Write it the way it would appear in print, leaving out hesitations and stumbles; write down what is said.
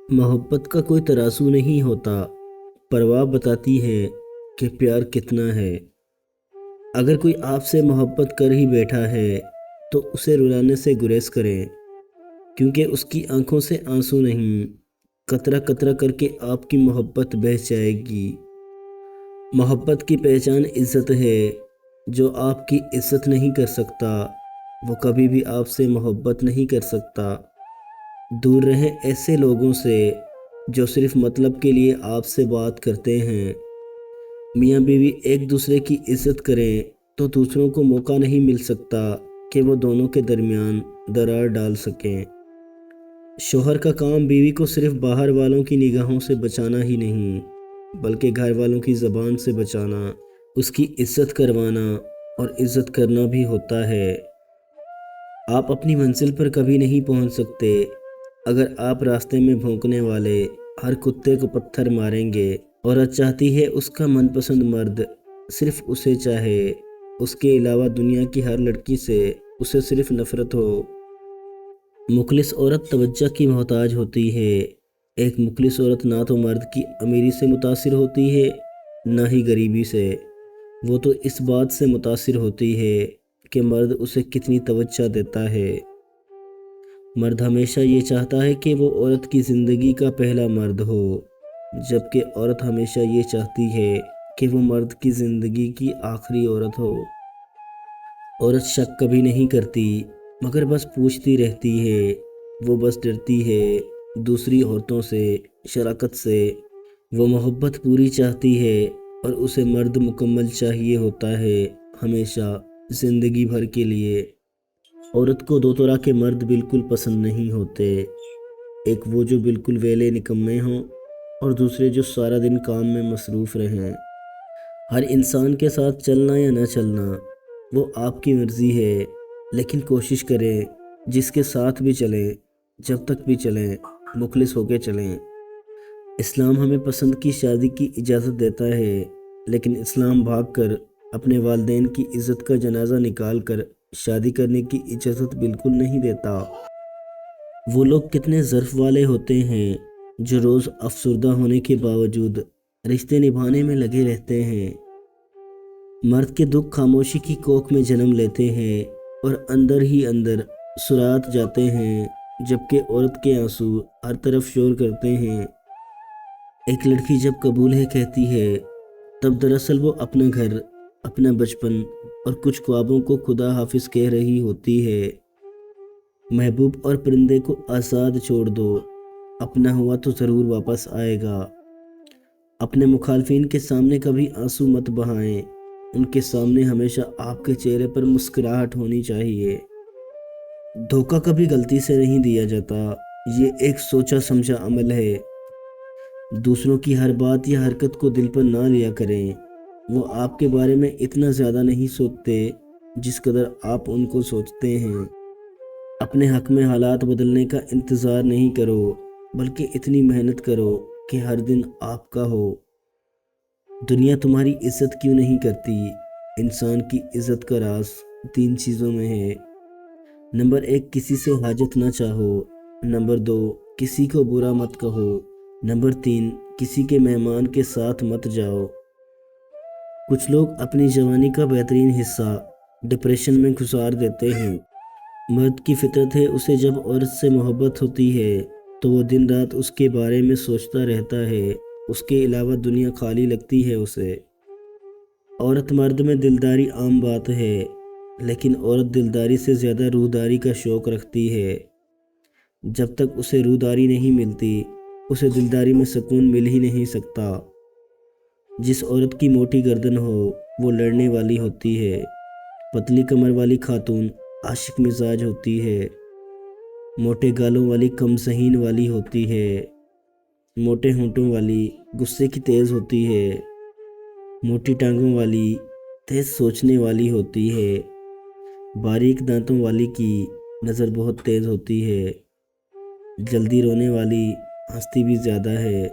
मोहब्बत का कोई तराजू नहीं होता। परवाह बताती है कि प्यार कितना है। अगर कोई आपसे मोहब्बत कर ही बैठा है तो उसे रुलाने से गुरेज करें, क्योंकि उसकी आंखों से आंसू नहीं, कतरा कतरा करके आपकी मोहब्बत बह जाएगी। मोहब्बत की पहचान इज़्ज़त है। जो आपकी इज़्ज़त नहीं कर सकता वो कभी भी आपसे मोहब्बत नहीं कर सकता। दूर रहें ऐसे लोगों से जो सिर्फ मतलब के लिए आपसे बात करते हैं। मियाँ बीवी एक दूसरे की इज़्ज़त करें तो दूसरों को मौका नहीं मिल सकता कि वो दोनों के दरमियान दरार डाल सकें। शौहर का काम बीवी को सिर्फ बाहर वालों की निगाहों से बचाना ही नहीं, बल्कि घर वालों की ज़बान से बचाना, उसकी इज़्ज़त करवाना और इज़्ज़त करना भी होता है। आप अपनी मंजिल पर कभी नहीं पहुंच सकते अगर आप रास्ते में भौंकने वाले हर कुत्ते को पत्थर मारेंगे। औरत चाहती है उसका मनपसंद मर्द सिर्फ उसे चाहे, उसके अलावा दुनिया की हर लड़की से उसे सिर्फ नफरत हो। मुखलिस औरत तवज्जो की मोहताज होती है। एक मुखलिस औरत ना तो मर्द की अमीरी से मुतासिर होती है, ना ही गरीबी से। वो तो इस बात से मुतासिर होती है कि मर्द उसे कितनी तवज्जो देता है। मर्द हमेशा ये चाहता है कि वो औरत की ज़िंदगी का पहला मर्द हो, जबकि औरत हमेशा ये चाहती है कि वो मर्द की ज़िंदगी की आखिरी औरत हो। औरत शक कभी नहीं करती, मगर बस पूछती रहती है। वो बस डरती है दूसरी औरतों से, शराकत से। वो मोहब्बत पूरी चाहती है और उसे मर्द मुकम्मल चाहिए होता है, हमेशा, ज़िंदगी भर के लिए। औरत को दो तरह के मर्द बिल्कुल पसंद नहीं होते। एक वो जो बिल्कुल वेले निकम्मे हों, और दूसरे जो सारा दिन काम में मसरूफ़ रहें। हर इंसान के साथ चलना या न चलना वो आपकी मर्ज़ी है, लेकिन कोशिश करें जिसके साथ भी चलें, जब तक भी चलें, मुखलिस होके चलें। इस्लाम हमें पसंद की शादी की इजाज़त देता है, लेकिन इस्लाम भागकर अपने वालिदैन की इज़्ज़त का जनाजा निकाल कर शादी करने की इजाज़त बिल्कुल नहीं देता। वो लोग कितने ज़र्फ़ वाले होते हैं जो रोज़ अफसरदा होने के बावजूद रिश्ते निभाने में लगे रहते हैं। मर्द के दुख खामोशी की कोख में जन्म लेते हैं और अंदर ही अंदर सुरात जाते हैं, जबकि औरत के आंसू हर तरफ शोर करते हैं। एक लड़की जब कबूल है कहती है, तब दरअसल वो अपना घर, अपना बचपन और कुछ ख्वाबों को खुदा हाफिज़ कह रही होती है। महबूब और परिंदे को आज़ाद छोड़ दो, अपना हुआ तो ज़रूर वापस आएगा। अपने मुखालफिन के सामने कभी आंसू मत बहाएं, उनके सामने हमेशा आपके चेहरे पर मुस्कुराहट होनी चाहिए। धोखा कभी गलती से नहीं दिया जाता, ये एक सोचा समझा अमल है। दूसरों की हर बात या हरकत को दिल पर ना लिया करें। वो आपके बारे में इतना ज़्यादा नहीं सोचते जिस कदर आप उनको सोचते हैं। अपने हक में हालात बदलने का इंतज़ार नहीं करो, बल्कि इतनी मेहनत करो कि हर दिन आपका हो। दुनिया तुम्हारी इज़्ज़त क्यों नहीं करती? इंसान की इज़्ज़त का राज 3 चीज़ों में है। नंबर 1, किसी से हाजत ना चाहो। नंबर 2, किसी को बुरा मत कहो। नंबर 3, किसी के मेहमान के साथ मत जाओ। कुछ लोग अपनी जवानी का बेहतरीन हिस्सा डिप्रेशन में गुजार देते हैं। मर्द की फितरत है, उसे जब औरत से मोहब्बत होती है तो वो दिन रात उसके बारे में सोचता रहता है। उसके अलावा दुनिया खाली लगती है उसे। औरत मर्द में दिलदारी आम बात है, लेकिन औरत दिलदारी से ज़्यादा रूहदारी का शौक़ रखती है। जब तक उसे रूहदारी नहीं मिलती, उसे दिलदारी में सुकून मिल ही नहीं सकता। जिस औरत की मोटी गर्दन हो वो लड़ने वाली होती है। पतली कमर वाली खातून आशिक मिजाज होती है। मोटे गालों वाली कमज़हीन वाली होती है। मोटे होंठों वाली गुस्से की तेज़ होती है। मोटी टांगों वाली तेज़ सोचने वाली होती है। बारीक दांतों वाली की नज़र बहुत तेज़ होती है। जल्दी रोने वाली हंसती भी ज़्यादा है।